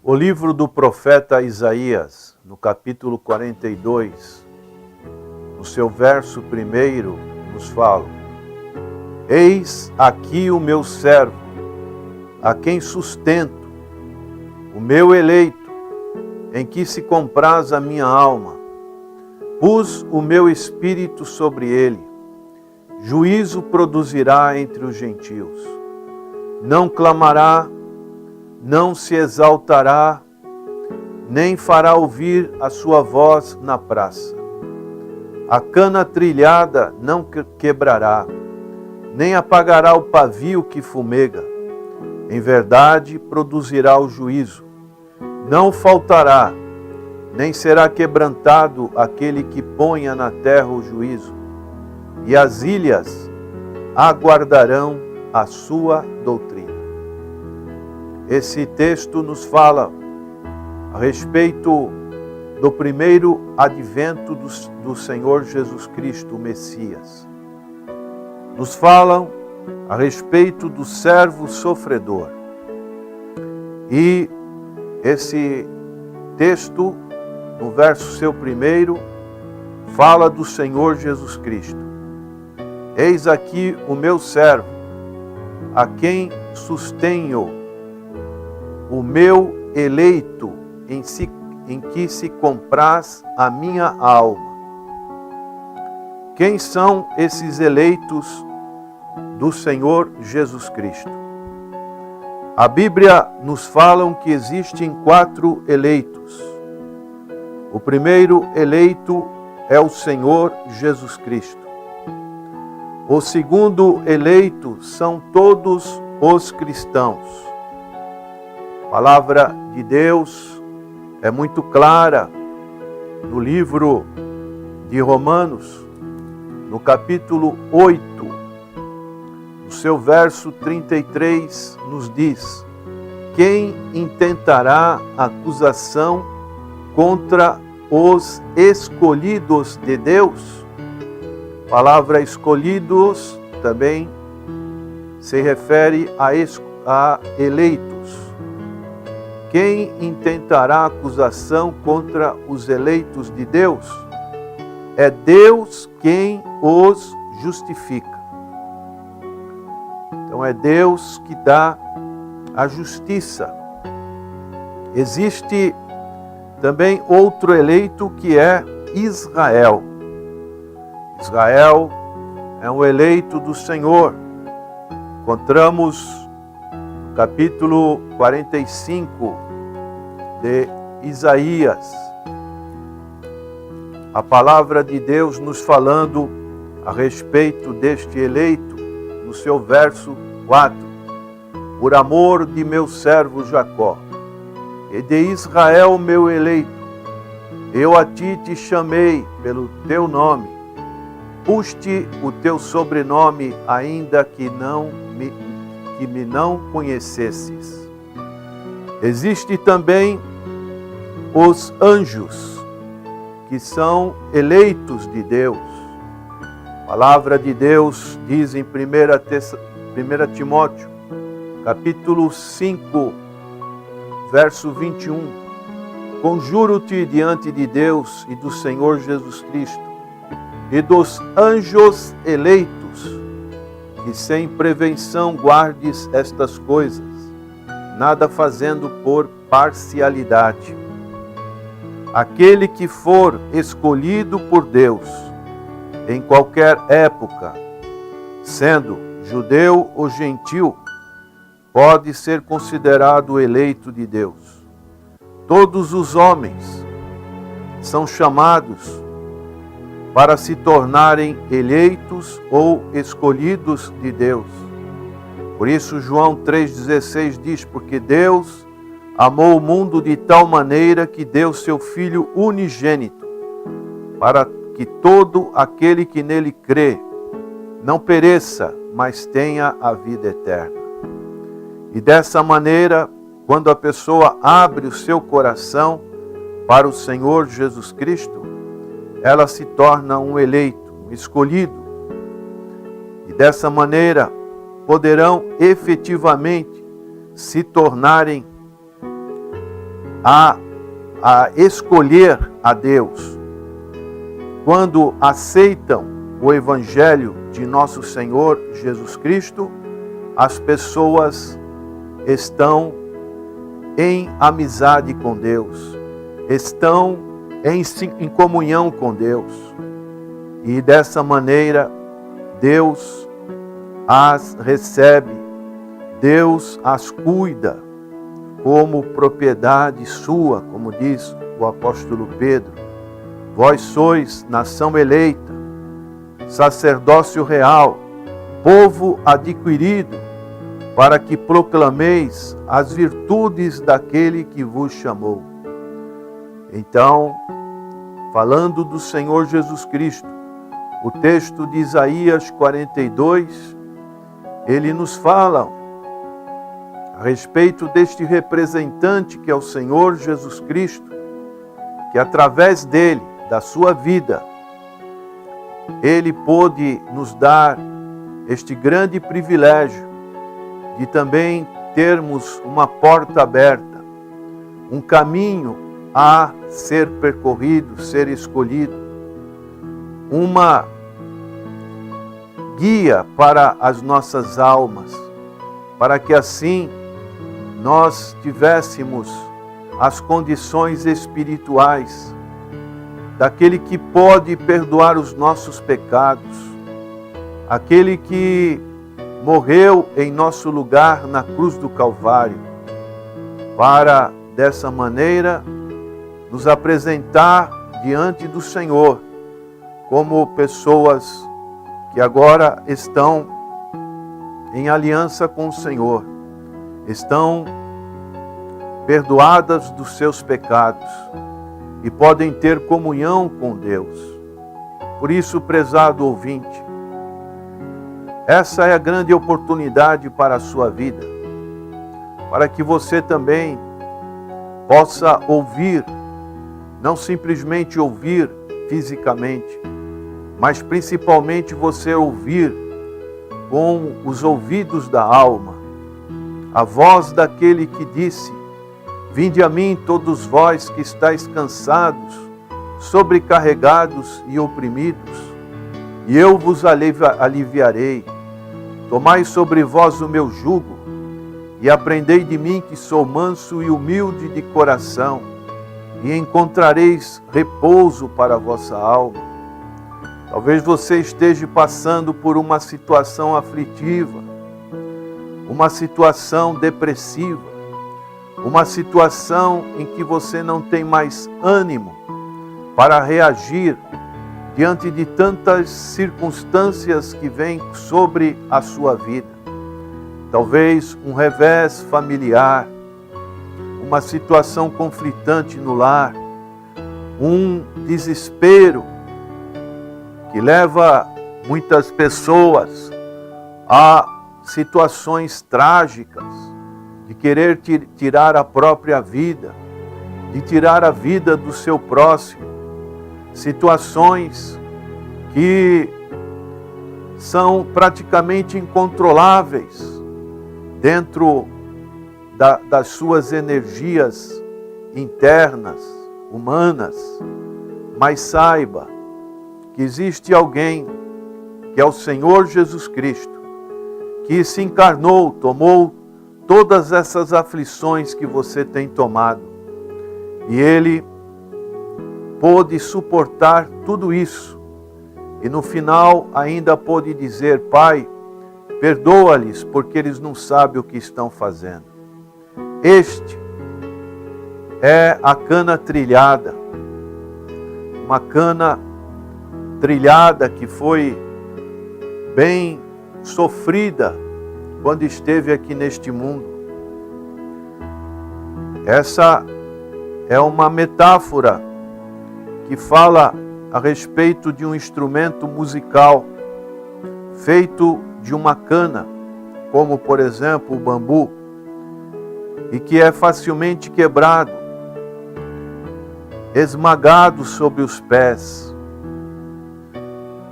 O livro do profeta Isaías, no capítulo 42, no seu verso 1, nos fala: Eis aqui o meu servo, a quem sustento, o meu eleito, em que se compraz a minha alma. Pus o meu espírito sobre ele. Juízo produzirá entre os gentios. Não clamará, não se exaltará, nem fará ouvir a sua voz na praça. A cana trilhada não quebrará, nem apagará o pavio que fumega. Em verdade, produzirá o juízo. Não faltará, nem será quebrantado aquele que ponha na terra o juízo. E as ilhas aguardarão a sua doutrina. Esse texto nos fala a respeito do primeiro advento do Senhor Jesus Cristo, o Messias. Nos falam a respeito do servo sofredor. E esse texto, no verso seu 1, fala do Senhor Jesus Cristo. Eis aqui o meu servo, a quem sustenho, o meu eleito, em que se compraz a minha alma. Quem são esses eleitos do Senhor Jesus Cristo? A Bíblia nos fala que existem 4 eleitos. O primeiro eleito é o Senhor Jesus Cristo. O segundo eleito são todos os cristãos. A palavra de Deus é muito clara no livro de Romanos, no capítulo 8, no seu verso 33, nos diz: quem intentará acusação contra os escolhidos de Deus? A palavra escolhidos também se refere a eleitos. Quem intentará acusação contra os eleitos de Deus? É Deus quem os justifica. Então é Deus que dá a justiça. Existe também outro eleito que é Israel. Israel é um eleito do Senhor. Encontramos no capítulo 45 de Isaías a palavra de Deus nos falando a respeito deste eleito, no seu verso 4. Por amor de meu servo Jacó e de Israel meu eleito, eu a ti te chamei pelo teu nome, pus-te o teu sobrenome, ainda que me não conhecesses. Existe também os anjos, que são eleitos de Deus. A palavra de Deus diz em 1 Timóteo, capítulo 5, verso 21, conjuro-te diante de Deus e do Senhor Jesus Cristo e dos anjos eleitos, que sem prevenção guardes estas coisas, nada fazendo por parcialidade. Aquele que for escolhido por Deus, em qualquer época, sendo judeu ou gentil, pode ser considerado eleito de Deus. Todos os homens são chamados para se tornarem eleitos ou escolhidos de Deus. Por isso João 3,16 diz: porque Deus amou o mundo de tal maneira que deu seu Filho unigênito, para que todo aquele que nele crê não pereça, mas tenha a vida eterna. E dessa maneira, quando a pessoa abre o seu coração para o Senhor Jesus Cristo, ela se torna um eleito, um escolhido. E dessa maneira, poderão efetivamente se tornarem a escolher a Deus, quando aceitam o Evangelho de nosso Senhor Jesus Cristo, as pessoas estão em amizade com Deus, estão em comunhão com Deus. E dessa maneira, Deus as recebe, Deus as cuida como propriedade sua, como diz o apóstolo Pedro. Vós sois nação eleita, sacerdócio real, povo adquirido, para que proclameis as virtudes daquele que vos chamou. Então, falando do Senhor Jesus Cristo, o texto de Isaías 42, ele nos fala a respeito deste representante que é o Senhor Jesus Cristo, que através dele, da sua vida, ele pôde nos dar este grande privilégio de também termos uma porta aberta, um caminho a ser percorrido, ser escolhido, uma guia para as nossas almas, para que assim nós tivéssemos as condições espirituais daquele que pode perdoar os nossos pecados, aquele que morreu em nosso lugar na cruz do Calvário, para dessa maneira nos apresentar diante do Senhor como pessoas que agora estão em aliança com o Senhor, estão perdoadas dos seus pecados e podem ter comunhão com Deus. Por isso, prezado ouvinte, essa é a grande oportunidade para a sua vida, para que você também possa ouvir, não simplesmente ouvir fisicamente, mas principalmente você ouvir com os ouvidos da alma, a voz daquele que disse: vinde a mim todos vós que estáis cansados, sobrecarregados e oprimidos, e eu vos aliviarei. Tomai sobre vós o meu jugo, e aprendei de mim que sou manso e humilde de coração, e encontrareis repouso para a vossa alma. Talvez você esteja passando por uma situação aflitiva, uma situação depressiva, uma situação em que você não tem mais ânimo para reagir diante de tantas circunstâncias que vêm sobre a sua vida. Talvez um revés familiar, uma situação conflitante no lar, um desespero que leva muitas pessoas a situações trágicas, de querer tirar a própria vida, de tirar a vida do seu próximo, situações que são praticamente incontroláveis dentro das suas energias internas, humanas. Mas saiba que existe alguém, que é o Senhor Jesus Cristo, que se encarnou, tomou todas essas aflições que você tem tomado, e Ele pôde suportar tudo isso, e no final ainda pôde dizer: Pai, perdoa-lhes, porque eles não sabem o que estão fazendo. Este é a cana trilhada, uma cana trilhada que foi bem sofrida quando esteve aqui neste mundo. Essa é uma metáfora que fala a respeito de um instrumento musical feito de uma cana, como por exemplo o bambu, e que é facilmente quebrado, esmagado sob os pés.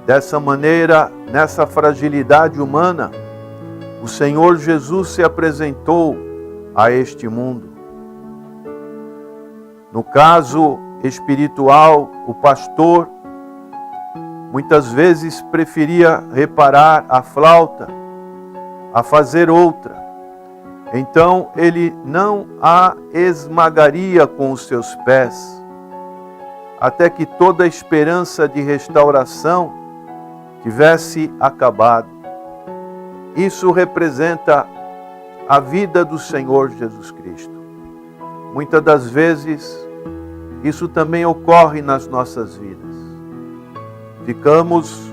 Dessa maneira, nessa fragilidade humana, o Senhor Jesus se apresentou a este mundo. No caso espiritual, o pastor muitas vezes preferia reparar a flauta a fazer outra. Então ele não a esmagaria com os seus pés, até que toda a esperança de restauração tivesse acabado. Isso representa a vida do Senhor Jesus Cristo. Muitas das vezes, isso também ocorre nas nossas vidas. Ficamos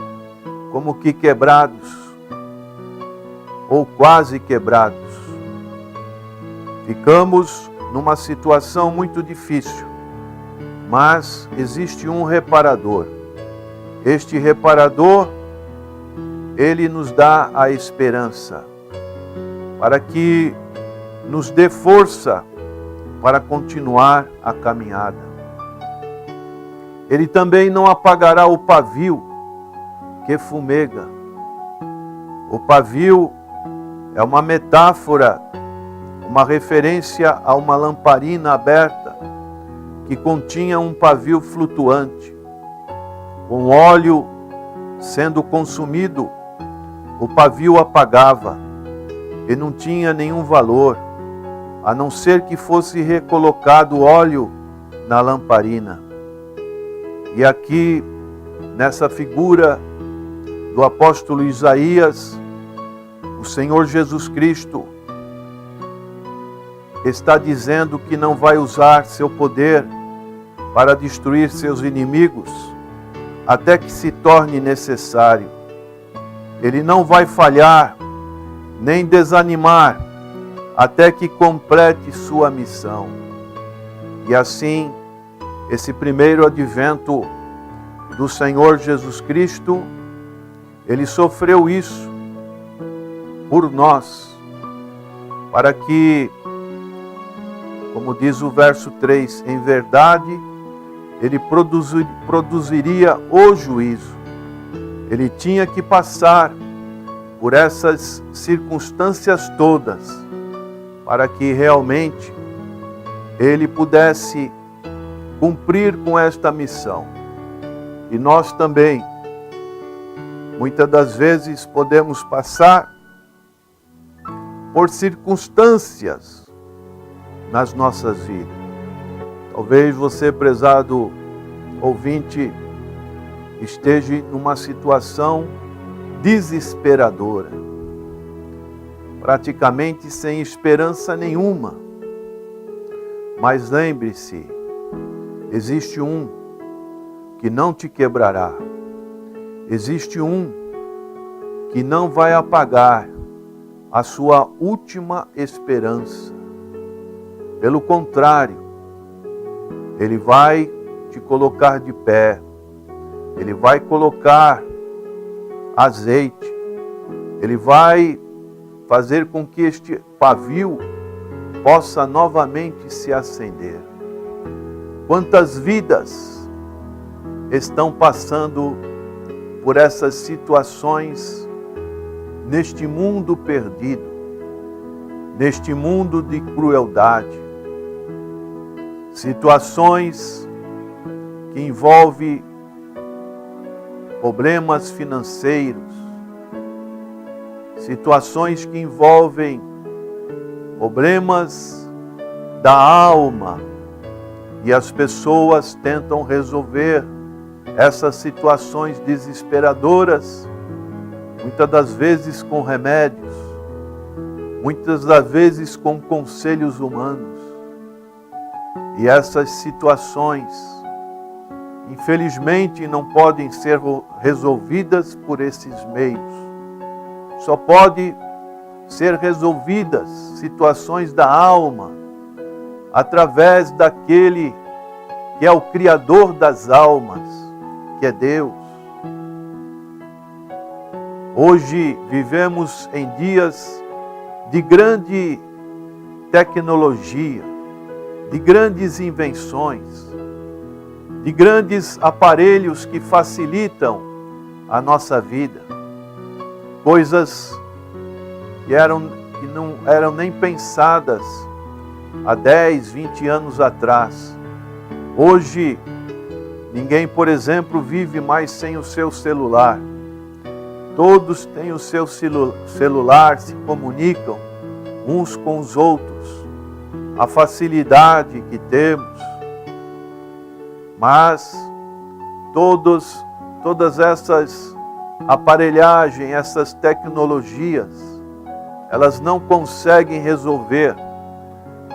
como que quebrados, ou quase quebrados. Ficamos numa situação muito difícil, mas existe um reparador. Este reparador, ele nos dá a esperança, para que nos dê força para continuar a caminhada. Ele também não apagará o pavio que fumega. O pavio é uma metáfora, uma referência a uma lamparina aberta que continha um pavio flutuante. Com óleo sendo consumido, o pavio apagava e não tinha nenhum valor, a não ser que fosse recolocado óleo na lamparina. E aqui, nessa figura do apóstolo Isaías, o Senhor Jesus Cristo está dizendo que não vai usar seu poder para destruir seus inimigos, até que se torne necessário. Ele não vai falhar, nem desanimar, até que complete sua missão. E assim, esse primeiro advento do Senhor Jesus Cristo, ele sofreu isso por nós, para que, como diz o verso 3, em verdade, ele produziria o juízo. Ele tinha que passar por essas circunstâncias todas, para que realmente ele pudesse cumprir com esta missão. E nós também, muitas das vezes, podemos passar por circunstâncias nas nossas vidas. Talvez você, prezado ouvinte, esteja numa situação desesperadora, praticamente sem esperança nenhuma. Mas lembre-se, existe um que não te quebrará. Existe um que não vai apagar a sua última esperança. Pelo contrário, ele vai te colocar de pé. Ele vai colocar azeite. Ele vai fazer com que este pavio possa novamente se acender. Quantas vidas estão passando por essas situações neste mundo perdido, neste mundo de crueldade, situações que envolvem problemas financeiros, situações que envolvem problemas da alma, e as pessoas tentam resolver essas situações desesperadoras, muitas das vezes com remédios, muitas das vezes com conselhos humanos. E essas situações, infelizmente, não podem ser resolvidas por esses meios. Só pode ser resolvidas situações da alma através daquele que é o Criador das almas, que é Deus. Hoje vivemos em dias de grande tecnologia, de grandes invenções, de grandes aparelhos que facilitam a nossa vida. Coisas que não eram nem pensadas há 10, 20 anos atrás. Hoje, ninguém, por exemplo, vive mais sem o seu celular. Todos têm o seu celular, se comunicam uns com os outros. A facilidade que temos. Mas todas essas aparelhagens, essas tecnologias, elas não conseguem resolver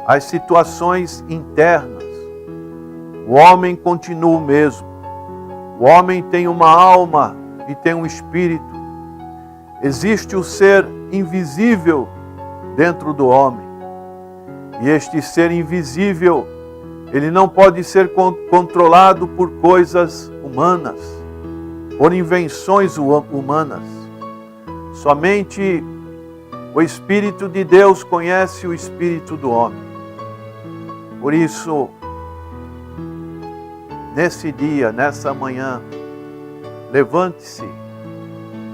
as situações internas. O homem continua o mesmo. O homem tem uma alma e tem um espírito. Existe o ser invisível dentro do homem. E este ser invisível, ele não pode ser controlado por coisas humanas, por invenções humanas. Somente o Espírito de Deus conhece o espírito do homem. Por isso, nesse dia, nessa manhã, levante-se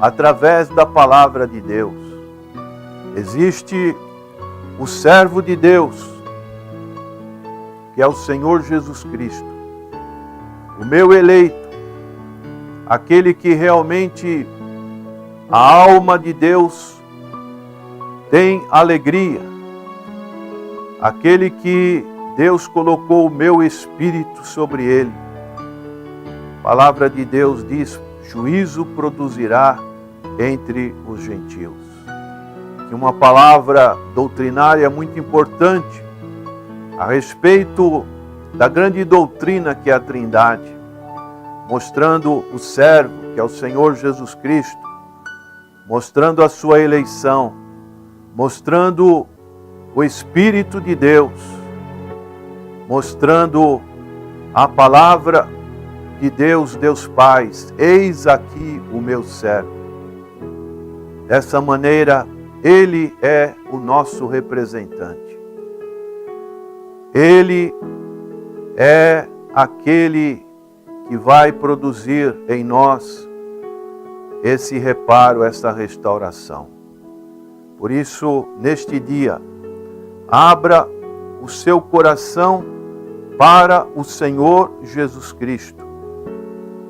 através da palavra de Deus. Existe o servo de Deus, que é o Senhor Jesus Cristo, o meu eleito, aquele que realmente a alma de Deus tem alegria, aquele que Deus colocou o meu espírito sobre ele. A palavra de Deus diz: juízo produzirá entre os gentios. Que uma palavra doutrinária muito importante a respeito da grande doutrina que é a Trindade, mostrando o servo, que é o Senhor Jesus Cristo, mostrando a sua eleição, mostrando o Espírito de Deus, mostrando a palavra de Deus, Deus Pai: eis aqui o meu servo. Dessa maneira, Ele é o nosso representante. Ele é aquele que vai produzir em nós esse reparo, essa restauração. Por isso, neste dia, abra o seu coração para o Senhor Jesus Cristo.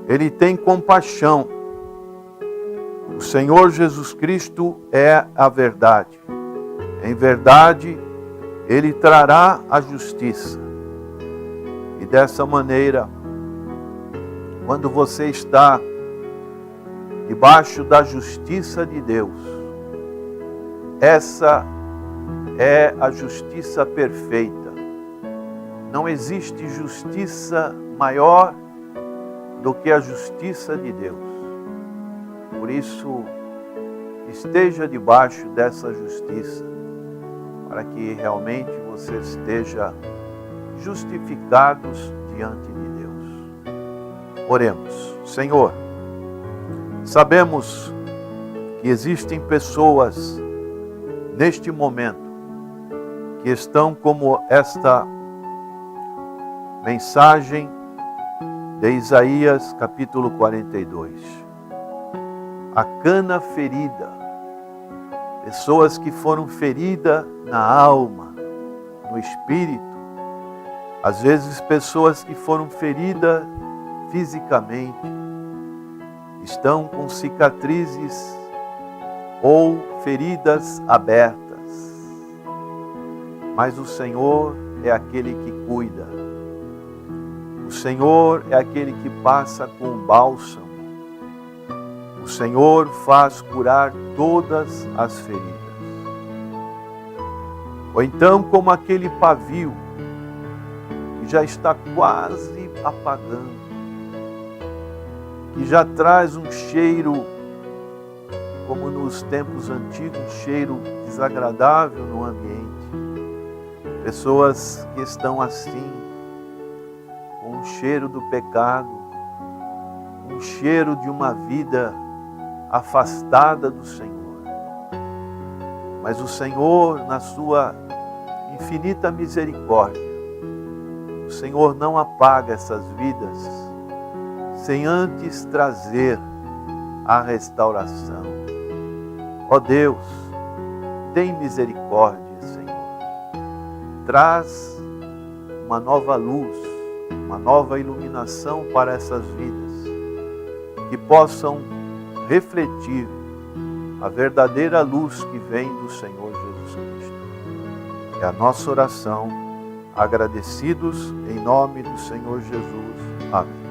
Ele tem compaixão. O Senhor Jesus Cristo é a verdade. Em verdade, Ele trará a justiça. E dessa maneira, quando você está debaixo da justiça de Deus, essa é a justiça perfeita. Não existe justiça maior do que a justiça de Deus. Por isso, esteja debaixo dessa justiça, para que realmente você esteja justificados diante de Deus. Oremos. Senhor, sabemos que existem pessoas neste momento que estão como esta mensagem de Isaías capítulo 42. A cana ferida. Pessoas que foram feridas na alma, no espírito. Às vezes pessoas que foram feridas fisicamente. Estão com cicatrizes ou feridas abertas. Mas o Senhor é aquele que cuida. O Senhor é aquele que passa com bálsamo. O Senhor faz curar todas as feridas. Ou então, como aquele pavio que já está quase apagando, que já traz um cheiro, como nos tempos antigos, um cheiro desagradável no ambiente. Pessoas que estão assim, com um cheiro do pecado, um cheiro de uma vida afastada do Senhor. Mas o Senhor, na sua infinita misericórdia, o Senhor não apaga essas vidas sem antes trazer a restauração. Ó Deus, tem misericórdia, Senhor. Traz uma nova luz, uma nova iluminação para essas vidas, que possam refletir a verdadeira luz que vem do Senhor Jesus Cristo. É a nossa oração, agradecidos em nome do Senhor Jesus. Amém.